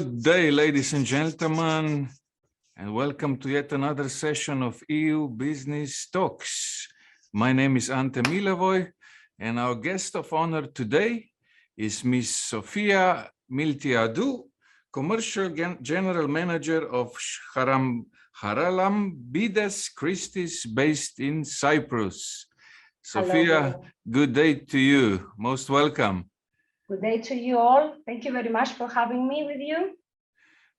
Good day, ladies and gentlemen, and welcome to yet another session of EU Business Talks. My name is Ante Milevoj, and our guest of honor today is Ms. Sofia Miltiadou, Commercial General Manager of Charalambides Christis, based in Cyprus. Sofia, Hello. good day to you. Most welcome. Good day to you all. Thank you very much for having me with you.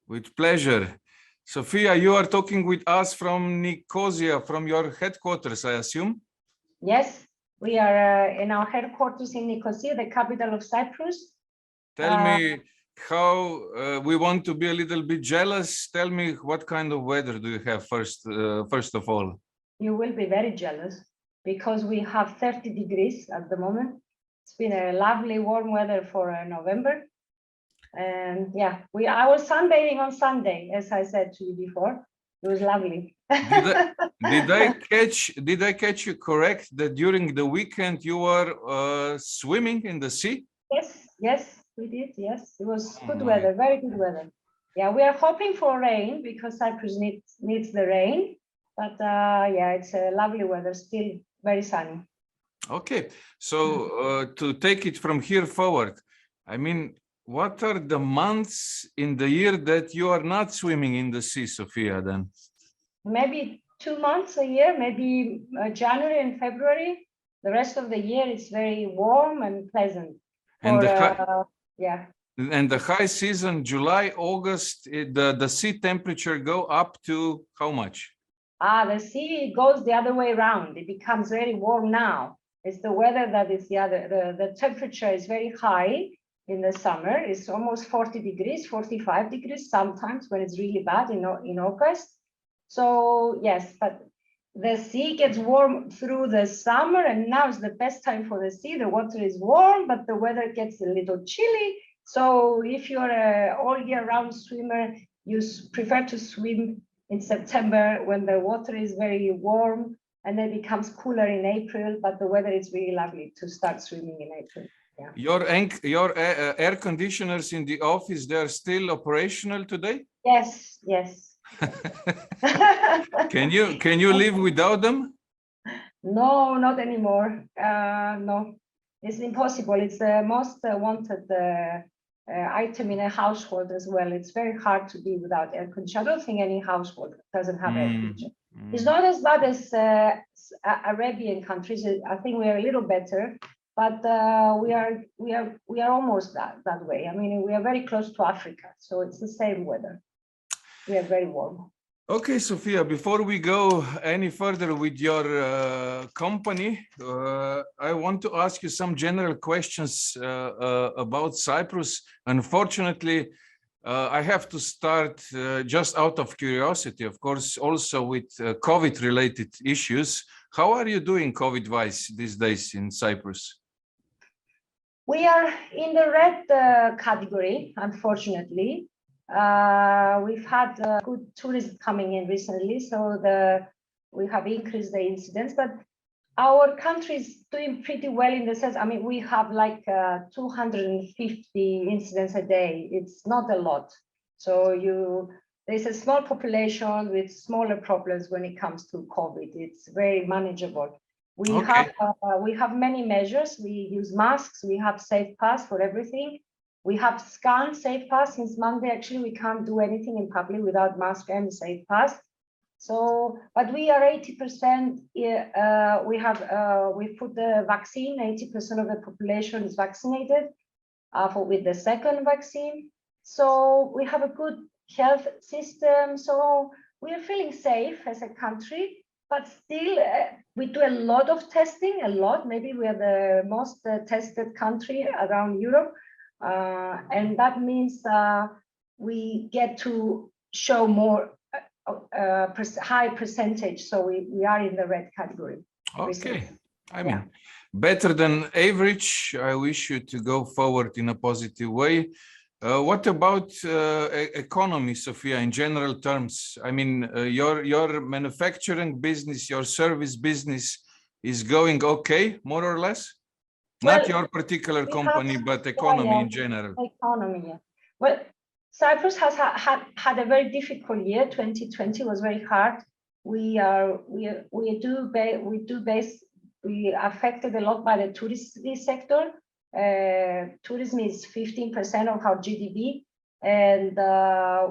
With pleasure. Sofia, you are talking with us from Nicosia, from your headquarters, I assume? Yes, we are in our headquarters in Nicosia, the capital of Cyprus. Tell me how we want to be a little bit jealous. Tell me what kind of weather do you have first of all? You will be very jealous because we have 30 degrees at the moment. It's been a lovely warm weather for November. And yeah, I was sunbathing on Sunday, as I said to you before. It was lovely. Did I catch you correct that during the weekend you were swimming in the sea? Yes, we did. Yes, it was good weather, very good weather. Yeah, we are hoping for rain because Cyprus needs the rain. But yeah, it's a lovely weather, still very sunny. Okay, so to take it from here forward, I mean, what are the months in the year that you are not swimming in the sea, Sofia, then? Maybe 2 months a year, maybe January and February. The rest of the year is very warm and pleasant. And yeah. And the high season, July, August, the sea temperature go up to how much? The sea goes the other way around. It becomes very warm now. It's the weather that is the temperature is very high in the summer. It's almost 40 degrees, 45 degrees sometimes when it's really bad in August. So yes, but the sea gets warm through the summer, and now is the best time for the sea. The water is warm, but the weather gets a little chilly. So if you're an all year round swimmer, you prefer to swim in September when the water is very warm, and then it becomes cooler in April, but the weather is really lovely to start swimming in April. Yeah. Your air conditioners in the office, they are still operational today? Yes. Can you live without them? No, not anymore. No, it's impossible. It's the most wanted item in a household as well. It's very hard to be without air conditioning. I don't think any household doesn't have air conditioning. It's not as bad as Arabian countries. I think we are a little better, but we are almost that way. I mean, we are very close to Africa, so it's the same weather. We are very warm. Okay, Sofia, before we go any further with your company, I want to ask you some general questions about Cyprus. Unfortunately, I have to start just out of curiosity, of course, also with COVID-related issues. How are you doing COVID-wise these days in Cyprus? We are in the red category, unfortunately. We've had good tourism coming in recently, so we have increased the incidence, but our country is doing pretty well in the sense, I mean, we have like 250 incidents a day. It's not a lot. So there's a small population with smaller problems when it comes to COVID. It's very manageable. We have many measures. We use masks. We have safe pass for everything. We have scanned safe pass since Monday. Actually, we can't do anything in public without mask and safe pass. So, but we are 80%. We put the vaccine. 80% of the population is vaccinated with the second vaccine. So we have a good health system. So we are feeling safe as a country. But still, we do a lot of testing. Maybe we are the most tested country around Europe. And that means we get to show more high percentage, so we are in the red category. Okay, I mean, better than average. I wish you to go forward in a positive way. What about economy, Sofia, in general terms? I mean, your manufacturing business, your service business is going okay, more or less? Not your particular company, but economy in general. Economy, yeah. Well, Cyprus has had a very difficult year. 2020 was very hard. We affected a lot by the tourism sector. Tourism is 15% of our GDP, and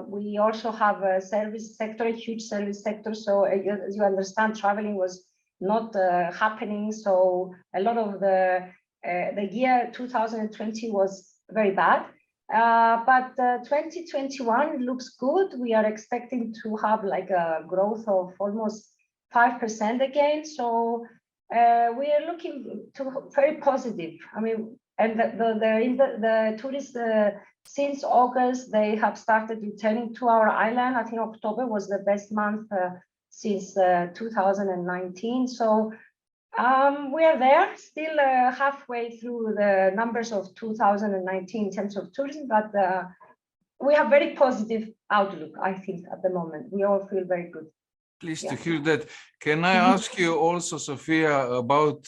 we also have a service sector, a huge service sector. So as you understand, traveling was not happening. So a lot of the year 2020 was very bad. But 2021 looks good. We are expecting to have like a growth of almost 5% again. So we are looking to very positive. I mean, and the tourists since August, they have started returning to our island. I think October was the best month since 2019. So we are there, still halfway through the numbers of 2019 in terms of tourism, but we have very positive outlook, I think, at the moment. We all feel very good. Pleased to hear that. Can I ask you also, Sofia, about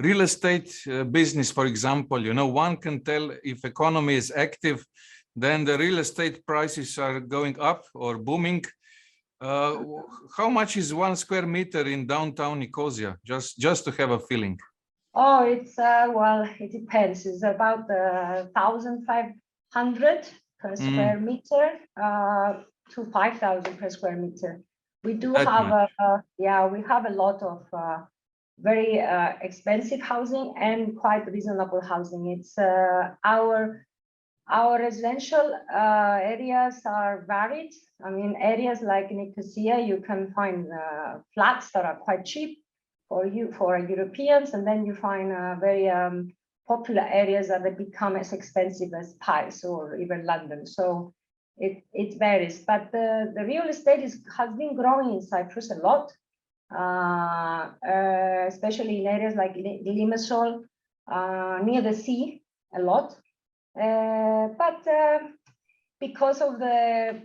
real estate business, for example? You know, one can tell if economy is active, then the real estate prices are going up or booming. How much is 1 square meter in downtown Nicosia? Just to have a feeling. Oh, it's well, it depends. It's about 1,500 per square meter to 5,000 per square meter. We do have we have a lot of very expensive housing and quite reasonable housing. It's our residential areas are varied. I mean, areas like Nicosia, you can find flats that are quite cheap for Europeans, and then you find very popular areas that they become as expensive as Paris or even London. So it varies, but the real estate has been growing in Cyprus a lot, especially in areas like Limassol, near the sea, a lot. But because of the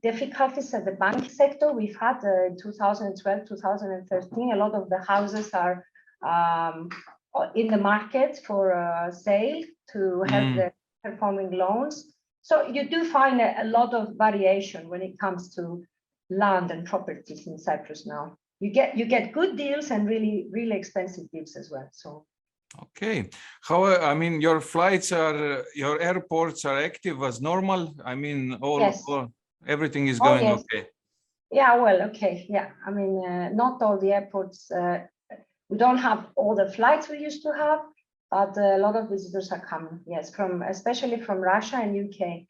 difficulties at the banking sector we've had in 2012, 2013, a lot of the houses are in the market for sale to have the performing loans. So you do find a lot of variation when it comes to land and properties in Cyprus now. You get good deals and really expensive deals as well. So. Okay. I mean, your flights your airports are active as normal. I mean, everything is going okay. Yeah, well, okay. Yeah, I mean, not all the airports, we don't have all the flights we used to have, but a lot of visitors are coming. Yes, especially from Russia and UK,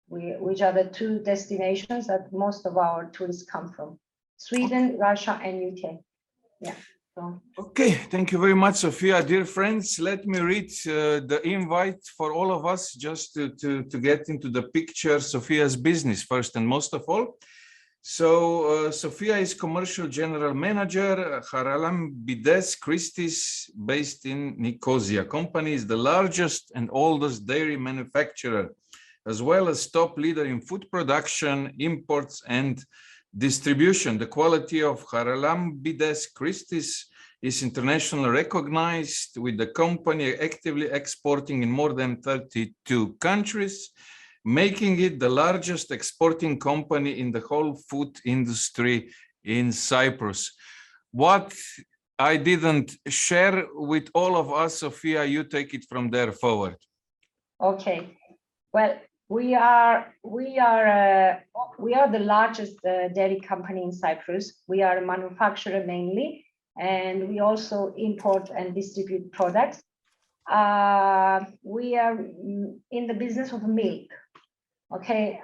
which are the two destinations that most of our tourists come from. Sweden, Russia, and UK. Yeah. Okay, thank you very much, Sofia. Dear friends, let me read the invite for all of us just to get into the picture, Sofia's business first and most of all. So Sofia is Commercial General Manager, Charalambides Christis, based in Nicosia. Company is the largest and oldest dairy manufacturer, as well as top leader in food production, imports, and distribution. The quality of Charalambides Christis is internationally recognized, with the company actively exporting in more than 32 countries, making it the largest exporting company in the whole food industry in Cyprus. What I didn't share with all of us, Sofia, you take it from there forward. Okay. Well, we are the largest dairy company in Cyprus. We are a manufacturer mainly, and we also import and distribute products. We are in the business of milk. Okay.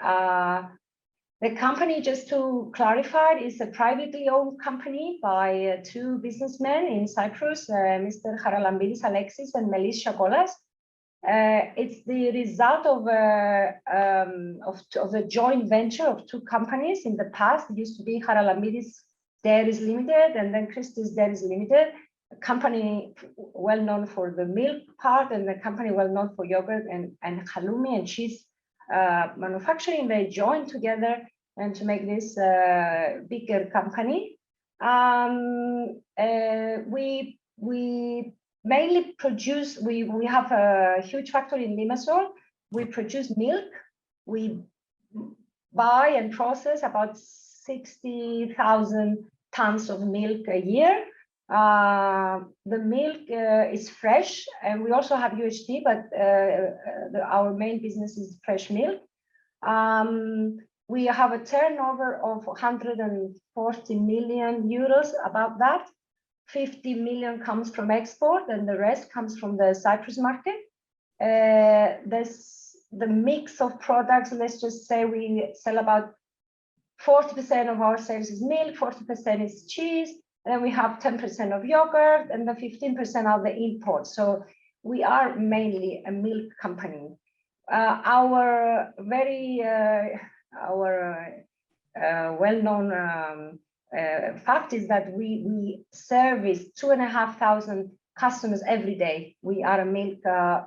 The company, just to clarify, is a privately owned company by two businessmen in Cyprus, Mr. Charalambides Alexis and Melis Chakolas. It's the result of a joint venture of two companies in the past. It used to be Charalambides Dairies Limited and then Christis Dairies Limited, a company well known for the milk part and the company well known for yogurt and halloumi and cheese manufacturing. They joined together and to make this bigger company. We mainly produce, we have a huge factory in Limassol we produce milk. We buy and process about 60,000 tons of milk a year. The milk is fresh, and we also have UHT, but our main business is fresh milk. We have a turnover of 140 million euros, about that. 50 million comes from export, and the rest comes from the Cyprus market. The mix of products, let's just say we sell about 40% of our sales is milk, 40% is cheese, and then we have 10% of yogurt, and the 15% are the imports. So we are mainly a milk company. Our well-known fact is that we service 2,500 customers every day. We are a milk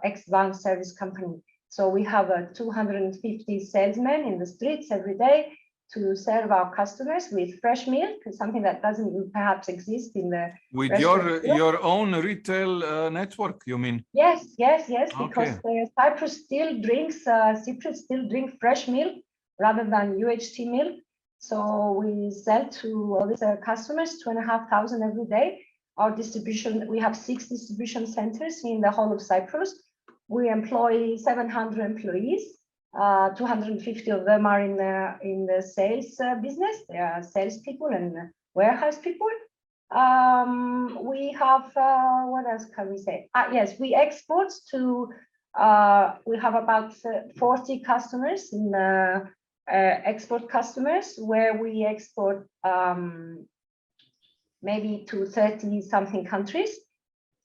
ex-bank service company. So we have 250 salesmen in the streets every day to serve our customers with fresh milk, something that doesn't perhaps exist in the with your own retail network, you mean? Yes, because Cyprus still drinks fresh milk rather than UHT milk. So we sell to all these customers, 2,500 every day. Our distribution, we have 6 distribution centers in the whole of Cyprus. We employ 700 employees. 250 of them are in the sales business. They are salespeople and warehouse people. We have what else can we say? Yes, we export to. We have about 40 customers in export customers, where we export maybe to 30 something countries.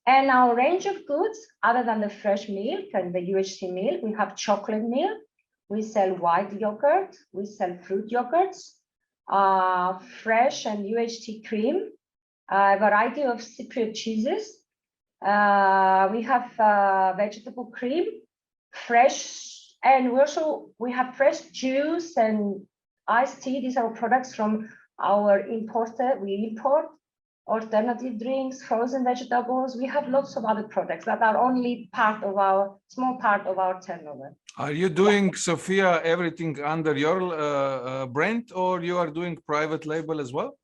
And our range of goods, other than the fresh milk and the UHT milk, we have chocolate milk. We sell white yogurt, we sell fruit yogurts, fresh and UHT cream, a variety of Cypriot cheeses. We have vegetable cream, fresh, and we have fresh juice and iced tea. These are products from our importer. We import alternative drinks, frozen vegetables. We have lots of other products that are only small part of our turnover. Are you doing, Sofia, everything under your brand, or you are doing private label as well?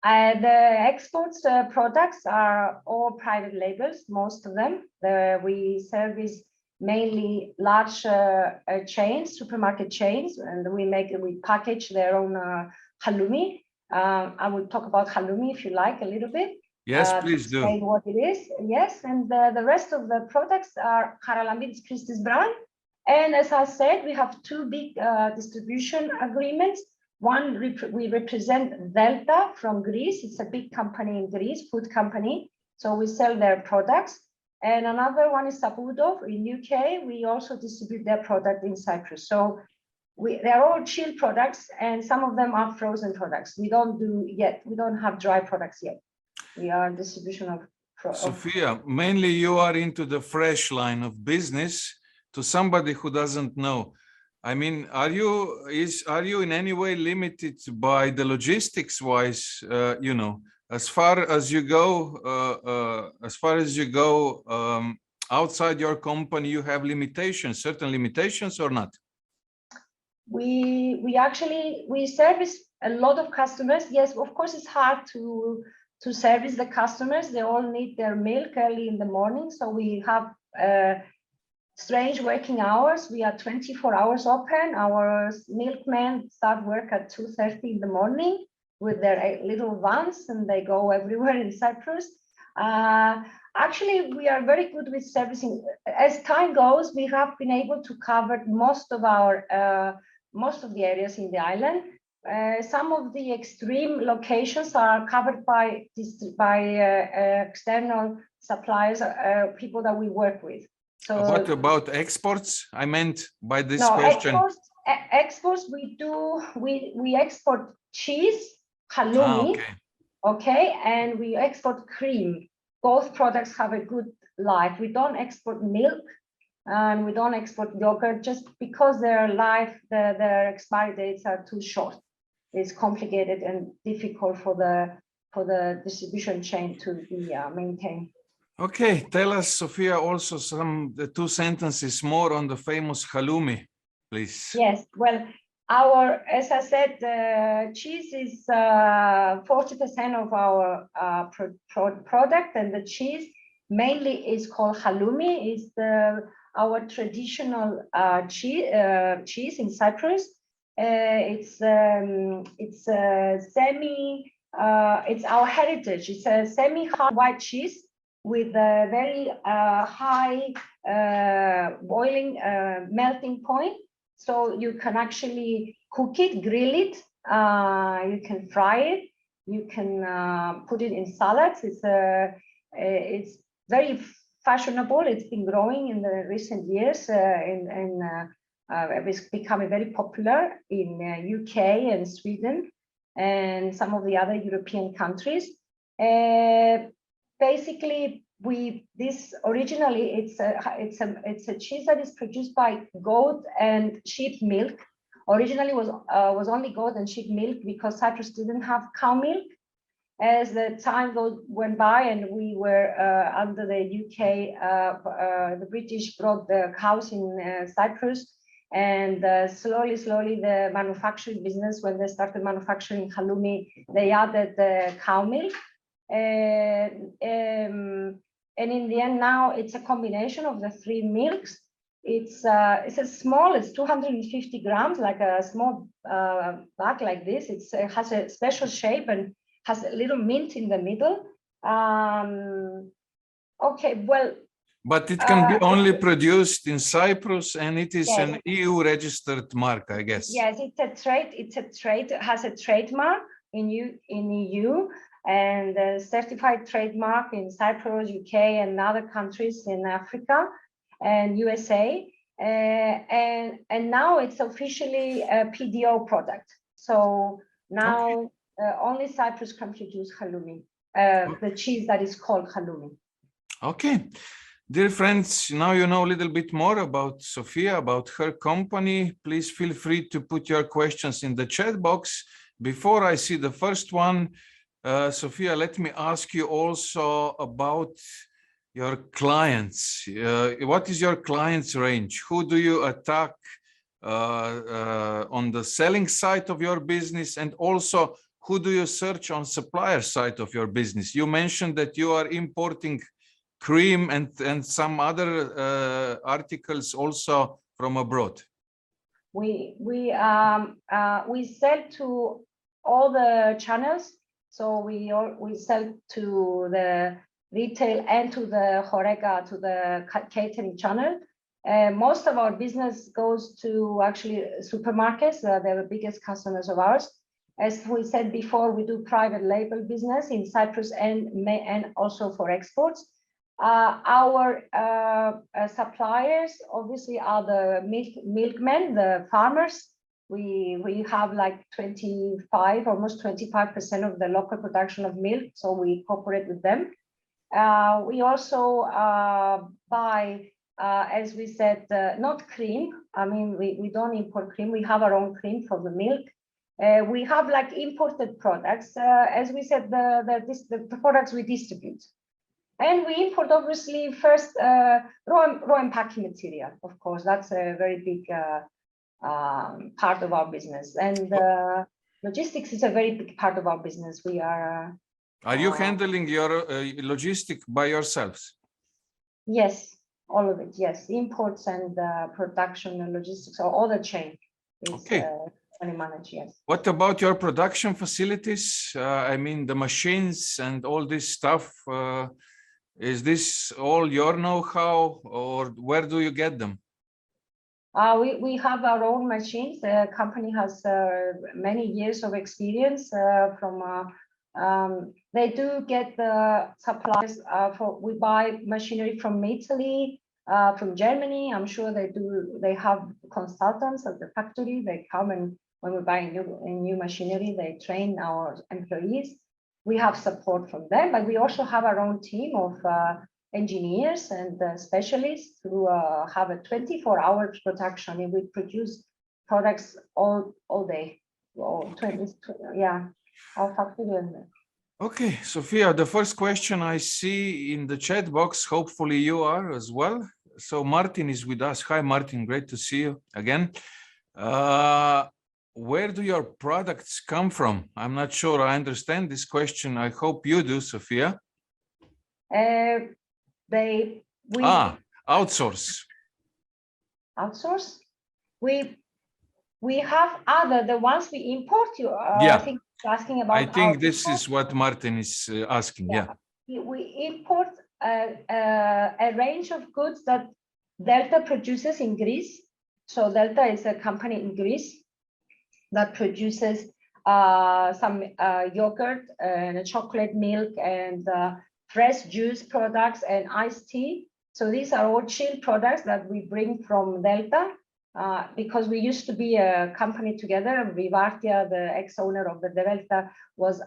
The exports products are all private labels, most of them. We service mainly large chains, supermarket chains, and we package their own halloumi. I will talk about halloumi if you like a little bit. Yes, please do. Explain what it is. Yes, and the rest of the products are Charalambides Christis brand. And as I said, we have 2 big distribution agreements. One, we represent Delta from Greece. It's a big company in Greece, food company. So we sell their products. And another one is Saputo in UK. We also distribute their product in Cyprus. So they're all chilled products, and some of them are frozen products. We don't have dry products yet. We are distribution of. Sofia, mainly you are into the fresh line of business. To somebody who doesn't know, I mean, are you in any way limited by the logistics wise? As far as you go, outside your company, you have limitations, certain limitations, or not? We service a lot of customers. Yes, of course, it's hard to service the customers. They all need their milk early in the morning, so we have strange working hours. We are 24 hours open. Our milkmen start work at 2:30 in the morning with their little vans, and they go everywhere in Cyprus. Actually, we are very good with servicing. As time goes, we have been able to cover most of the areas in the island. Some of the extreme locations are covered by external suppliers, people that we work with. So what about exports? I meant by this question. Exports we export cheese, halloumi, okay, and we export cream. Both products have a good life. We don't export milk, and we don't export yogurt just because their expiry dates are too short. It's complicated and difficult for the distribution chain to be maintained. Okay, tell us, Sofia, also the 2 sentences more on the famous halloumi, please. Yes, well, as I said, cheese is 40% of our product, and the cheese mainly is called halloumi. Is our traditional cheese in Cyprus. It's our heritage. It's a semi-hard white cheese with a very high boiling melting point. So you can actually cook it, grill it, you can fry it, you can put it in salads. It's very fashionable. It's been growing in the recent years, it's becoming very popular in UK and Sweden and some of the other European countries. Basically, originally it's a cheese that is produced by goat and sheep milk. Originally was only goat and sheep milk because Cyprus didn't have cow milk. As the time went by and we were under the UK, the British brought the cows in Cyprus, and slowly the manufacturing business, when they started manufacturing halloumi, they added the cow milk. And in the end, now it's a combination of the 3 milks. It's 250 grams, like a small bag like this. It has a special shape and has a little mint in the middle. Okay, well. But it can be only produced in Cyprus, and it is an EU registered mark, I guess. Yes, it has a trademark in EU. And a certified trademark in Cyprus, UK, and other countries in Africa and USA. And now it's officially a PDO product. So now only Cyprus can produce halloumi, the cheese that is called halloumi. Okay. Dear friends, now you know a little bit more about Sofia, about her company. Please feel free to put your questions in the chat box. Before I see the first one, Sofia, let me ask you also about your clients. What is your clients range? Who do you attack on the selling side of your business, and also who do you search on supplier side of your business? You mentioned that you are importing cream and some other articles also from abroad. We sell to all the channels. So we sell to the retail and to the Horeca, to the catering channel. Most of our business goes to actually supermarkets. They're the biggest customers of ours. As we said before, we do private label business in Cyprus and also for exports. Our suppliers obviously are the milkmen, the farmers. We have like almost 25% of the local production of milk, so we cooperate with them. We also buy, as we said, not cream. I mean, we don't import cream. We have our own cream for the milk. We have like imported products, as we said, the products we distribute. And we import, obviously, first raw and packing material. Of course, that's a very big part of our business, and logistics is a very big part of our business. We are you handling your logistics by yourselves? Yes, all of it. Yes, imports and production and logistics, or all the chain is managed. Yes. What about your production facilities? I mean, the machines and all this stuff. Is this all your know-how, or where do you get them? We have our own machines. The company has many years of experience they do get the supplies we buy machinery from Italy, from Germany. I'm sure they have consultants at the factory. They come, and when we buy a new machinery, they train our employees. We have support from them, but we also have our own team of engineers and specialists who have a 24-hour production, and we produce products all day. Our factory. Okay, Sofia, the first question I see in the chat box, hopefully you are as well. So Martin is with us. Hi, Martin, great to see you again. Where do your products come from? I'm not sure I understand this question. I hope you do, Sofia. Outsource. Outsource? We have the ones we import. Yeah. I think asking about. I think this is what Martin is asking. Yeah. We import a range of goods that Delta produces in Greece. So Delta is a company in Greece that produces some yogurt and chocolate milk and fresh juice products and iced tea. So these are all chilled products that we bring from Delta. Because we used to be a company together. Vivartia, the ex-owner of the Delta, was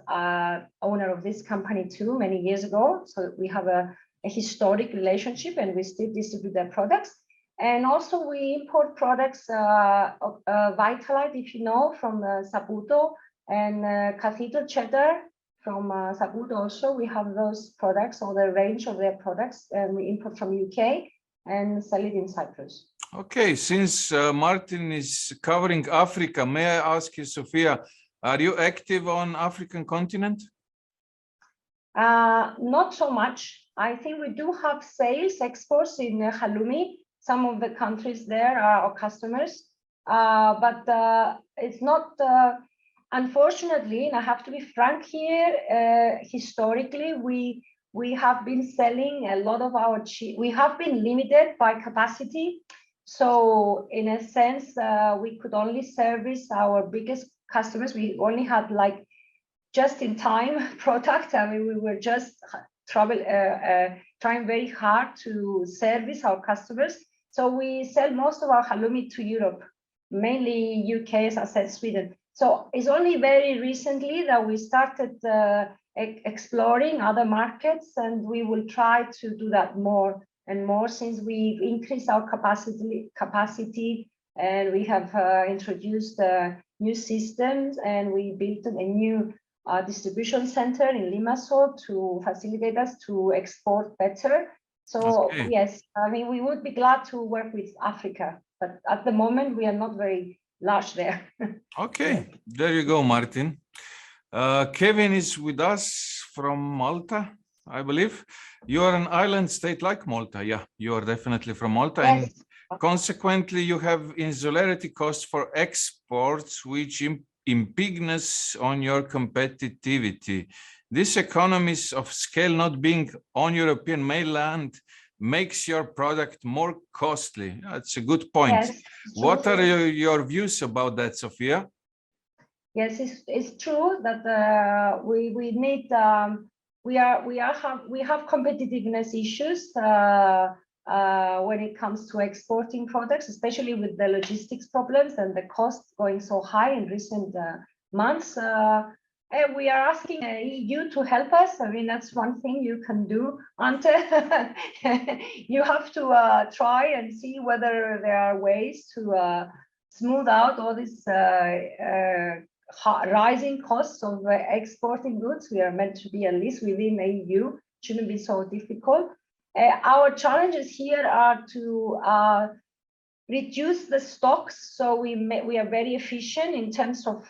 owner of this company too many years ago. So we have a historic relationship, and we still distribute their products. And also we import products, Vitalite, if you know, from Saputo, and Cathedral Cheddar from Saputo also. We have those products, or the range of their products, and we import from UK and sell it in Cyprus. Okay, since Martin is covering Africa, may I ask you, Sofia, are you active on African continent? Not so much. I think we do have sales, exports in halloumi. Some of the countries there are our customers, but it's not, unfortunately, and I have to be frank here, historically, we have been selling a lot of our cheese. We have been limited by capacity. So in a sense, we could only service our biggest customers. We only had like just-in-time product. I mean, we were just trying very hard to service our customers. So we sell most of our halloumi to Europe, mainly UK, as I said, Sweden. So it's only very recently that we started exploring other markets, and we will try to do that more and more since we've increased our capacity, and we have introduced new systems, and we built a new distribution center in Limassol to facilitate us to export better. So okay. Yes, I mean, we would be glad to work with Africa, but at the moment we are not very large there. Okay, there you go, Martin. Kevin is with us from Malta, I believe. You are an island state like Malta. Yeah, you are definitely from Malta. Yes. And consequently, you have insularity costs for exports, which impinges on your competitivity. This economies of scale not being on European mainland makes your product more costly. That's a good point. Yes, what are your views about that, Sofia? Yes, it's true that we need we have competitiveness issues when it comes to exporting products, especially with the logistics problems and the costs going so high in recent months. And we are asking EU to help us. I mean, that's one thing you can do, Ante. You have to try and see whether there are ways to smooth out all these rising costs of exporting goods. We are meant to be at least within the EU. Shouldn't be so difficult. Our challenges here are to reduce the stocks, so we are very efficient in terms of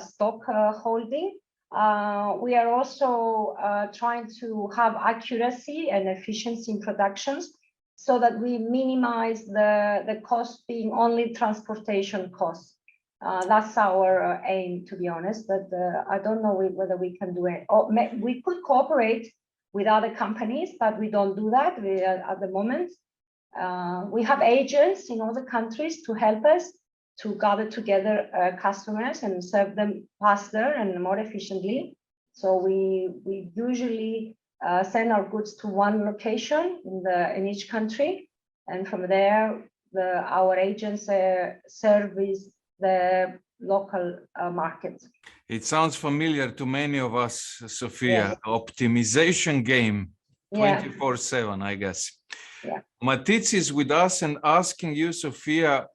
stock holding. We are also trying to have accuracy and efficiency in productions, so that we minimize the cost being only transportation costs. That's our aim, to be honest. But I don't know whether we can do it. Or we could cooperate with other companies, but we don't do that at the moment. We have agents in other countries to help us to gather together customers and serve them faster and more efficiently. So we usually send our goods to one location in each country, and from there our agents service the local markets. It sounds familiar to many of us, Sofia. Yes. Optimization game, 24/7, I guess. Yeah. Matic is with us and asking you, Sofia,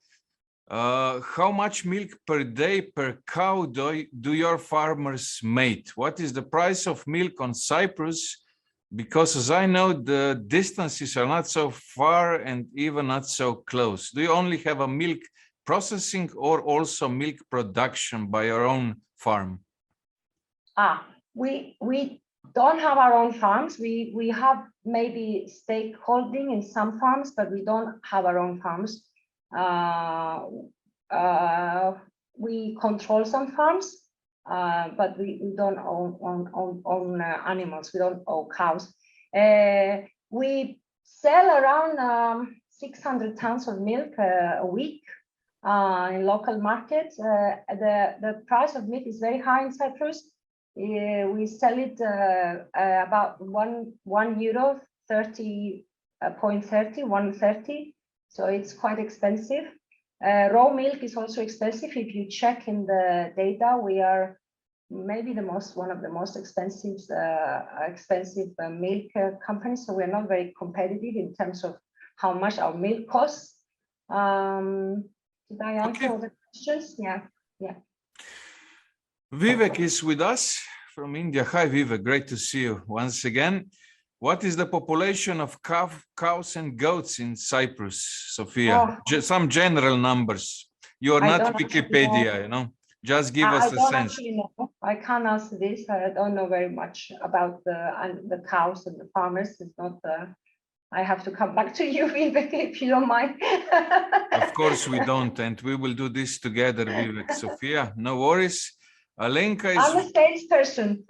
how much milk per day per cow do your farmers make? What is the price of milk on Cyprus? Because as I know, the distances are not so far and even not so close. Do you only have a milk processing or also milk production by your own farm? We don't have our own farms. We have maybe stakeholding in some farms, but we don't have our own farms. We control some farms, but we don't own animals. We don't own cows. We sell around 600 tons of milk a week in local markets. The price of milk is very high in Cyprus. We sell it about €1, 1.30. So it's quite expensive. Raw milk is also expensive. If you check in the data, we are maybe one of the most expensive milk companies. So we're not very competitive in terms of how much our milk costs. Did I answer all the questions? Yeah. Vivek is with us from India. Hi, Vivek. Great to see you once again. What is the population of cows and goats in Cyprus, Sofia? Some general numbers. You are not Wikipedia, you know. Just give us a sense. I can't answer this. I don't know very much about the cows and the farmers. It's not. I have to come back to you, Vivek, if you don't mind. Of course we don't, and we will do this together, Vivek. Sofia, no worries. Alenka is. I'm a salesperson.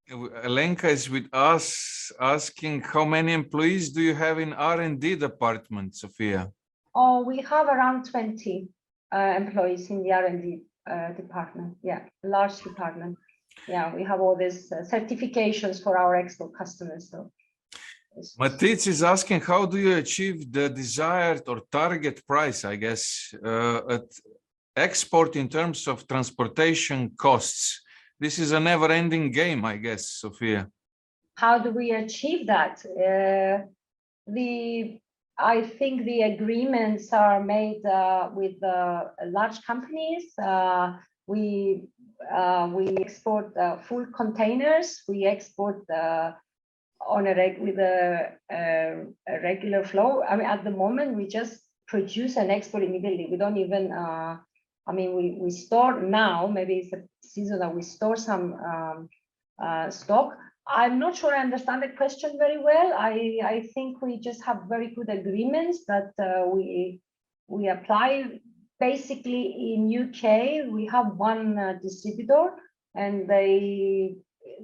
Alenka is with us asking how many employees do you have in R&D department, Sofia? Oh, we have around 20 employees in the R&D department. Yeah, large department. Yeah, we have all these certifications for our export customers. So Matic is asking, how do you achieve the desired or target price, I guess, at export in terms of transportation costs? This is a never-ending game, I guess, Sofia. How do we achieve that? I think the agreements are made with large companies. We export full containers. We export with a regular flow. I mean, at the moment, we just produce and export immediately. We don't even. I mean, we store now. Maybe it's a season that we store some stock. I'm not sure I understand the question very well. I think we just have very good agreements that we apply. Basically, in UK, we have one distributor, and they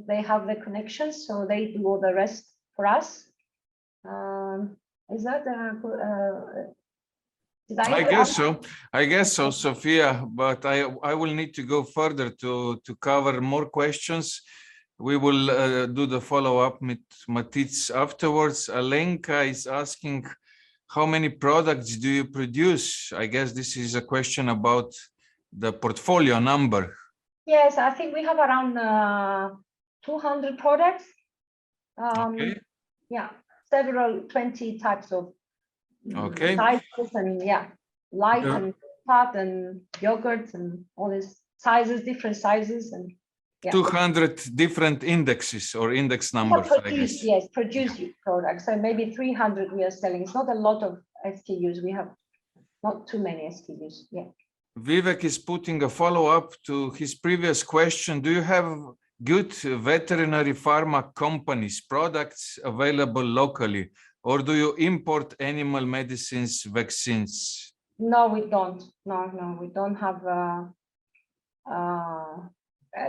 have the connections, so they do all the rest for us. Is that I guess so, Sofia, but I will need to go further to cover more questions. We will do the follow-up with Matic afterwards. Alenka is asking, how many products do you produce? I guess this is a question about the portfolio number. Yes, I think we have around 200 products. Okay. Yeah, 20 types of sizes, and light and fat and yogurts and all these sizes, different sizes, and 200 different indexes or index numbers, I guess. Yes, produced products, and maybe 300 we are selling. It's not a lot of SKUs. We have not too many SKUs. Yeah. Vivek is putting a follow-up to his previous question. Do you have good veterinary pharma companies, products available locally, or do you import animal medicines, vaccines? No, we don't. No, we don't have a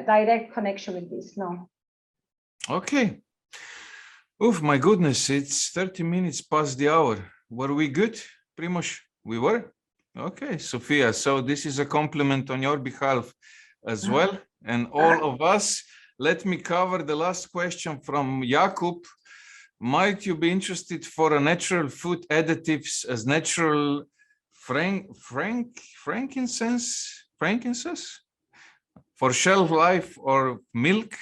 direct connection with this. No. Okay. Oof, my goodness, it's 30 minutes past the hour. Were we good, Primož? We were? Okay, Sofia. So this is a compliment on your behalf as well. And all of us. Let me cover the last question from Jakub. Might you be interested for a natural food additives as natural frankincense for shelf life or milk?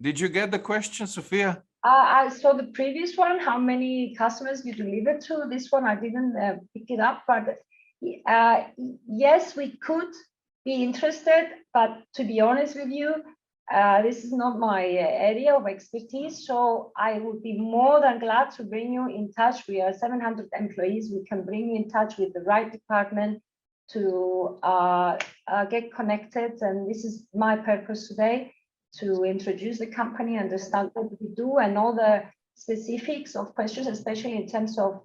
Did you get the question, Sofia? I saw the previous one, how many customers you delivered to. This one I didn't pick it up, but Yes, we could be interested, but to be honest with you, this is not my area of expertise. So I would be more than glad to bring you in touch. We are 700 employees. We can bring you in touch with the right department to get connected. And this is my purpose today, to introduce the company, understand what we do, and all the specifics of questions, especially in terms of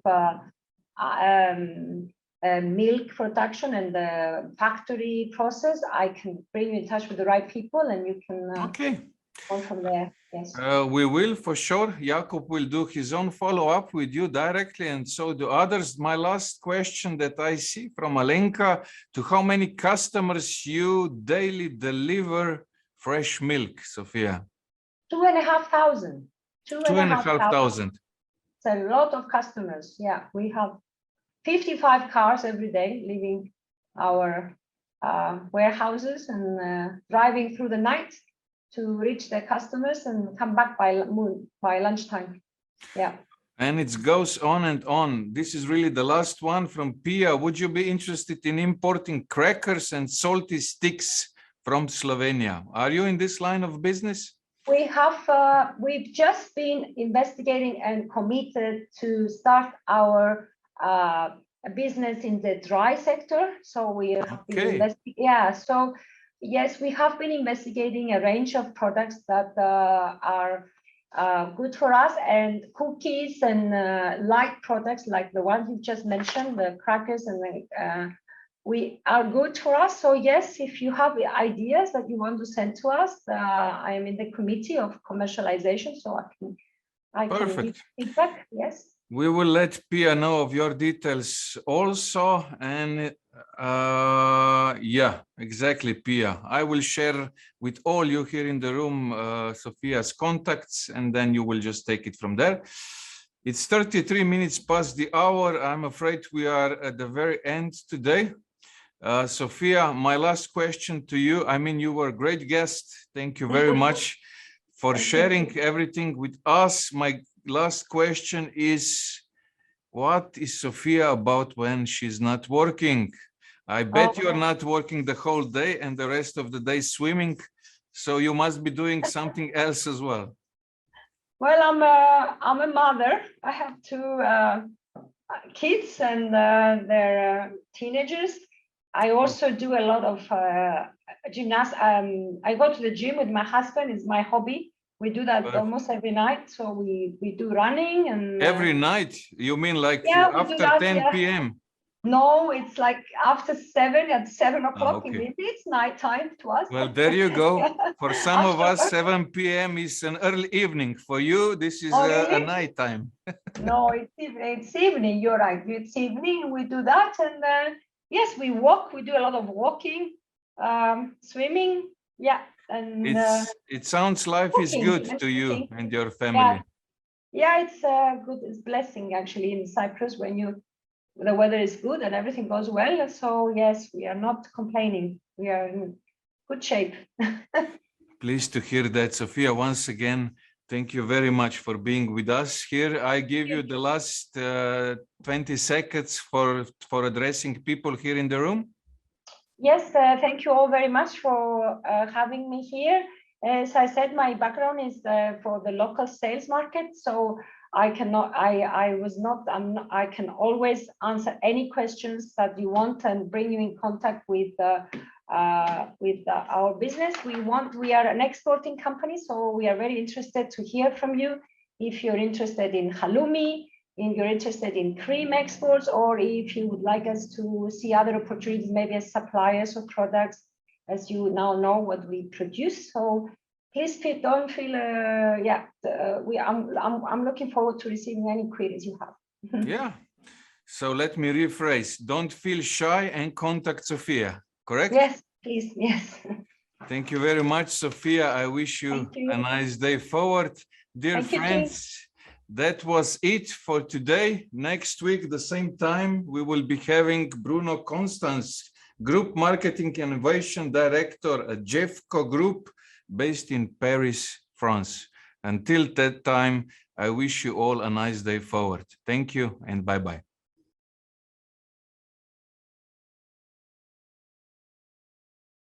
milk production and the factory process. I can bring you in touch with the right people, and you can go from there. Yes. We will, for sure. Jakob will do his own follow-up with you directly, and so do others. My last question that I see from Alenka: to how many customers you daily deliver fresh milk, Sofia? 2,500. 2,500. It's a lot of customers. Yeah, we have 55 cars every day leaving our warehouses and driving through the night to reach the customers and come back by lunchtime. Yeah. And it goes on and on. This is really the last one from Pia. Would you be interested in importing crackers and salty sticks from Slovenia? Are you in this line of business? We have, we've just been investigating and committed to start our business in the dry sector. So we have been investigating. Yeah. So yes, we have been investigating a range of products that are good for us, and cookies and light products like the ones you just mentioned, the crackers, and we are good for us. So yes, if you have ideas that you want to send to us, I am in the committee of commercialization, so I can give feedback. Yes. We will let Pia know of your details also. And yeah, exactly, Pia. I will share with all you here in the room Sofia's contacts, and then you will just take it from there. It's 33 minutes past the hour. I'm afraid we are at the very end today. Sofia, my last question to you. I mean, you were a great guest. Thank you very much for sharing everything with us. My last question is, what is Sofia about when she's not working? I bet you're not working the whole day and the rest of the day swimming, so you must be doing something else as well. Well, I'm a mother. I have two kids, and they're teenagers. I also do a lot of gymnastics. I go to the gym with my husband. It's my hobby. We do that almost every night. So we do running and every night. You mean like after 10 p.m.? No, it's like after 7 at 7 o'clock. It's nighttime to us. Well, there you go. For some of us, 7 p.m. is an early evening. For you, this is a nighttime. No, it's evening. You're right. It's evening. We do that, and yes, we walk. We do a lot of walking, swimming. Yeah. And it sounds life is good to you and your family. Yeah, it's good. It's blessing actually in Cyprus when the weather is good and everything goes well. So yes, we are not complaining. We are in good shape. Pleased to hear that, Sofia. Once again, thank you very much for being with us here. I give you the last 20 seconds for addressing people here in the room. Yes, thank you all very much for having me here. As I said, my background is for the local sales market, so I can always answer any questions that you want and bring you in contact with our business. We are an exporting company, so we are very interested to hear from you. If you're interested in halloumi, if you're interested in cream exports, or if you would like us to see other opportunities, maybe as suppliers of products, as you now know what we produce. So please don't feel, I'm looking forward to receiving any queries you have. Yeah. So let me rephrase. Don't feel shy and contact Sofia, correct? Yes, please. Yes. Thank you very much, Sofia. I wish you a nice day forward. Dear friends, that was it for today. Next week, the same time, we will be having Bruno Constance, Group Marketing Innovation Director at Jeffco Group, based in Paris, France. Until that time, I wish you all a nice day forward. Thank you and bye-bye.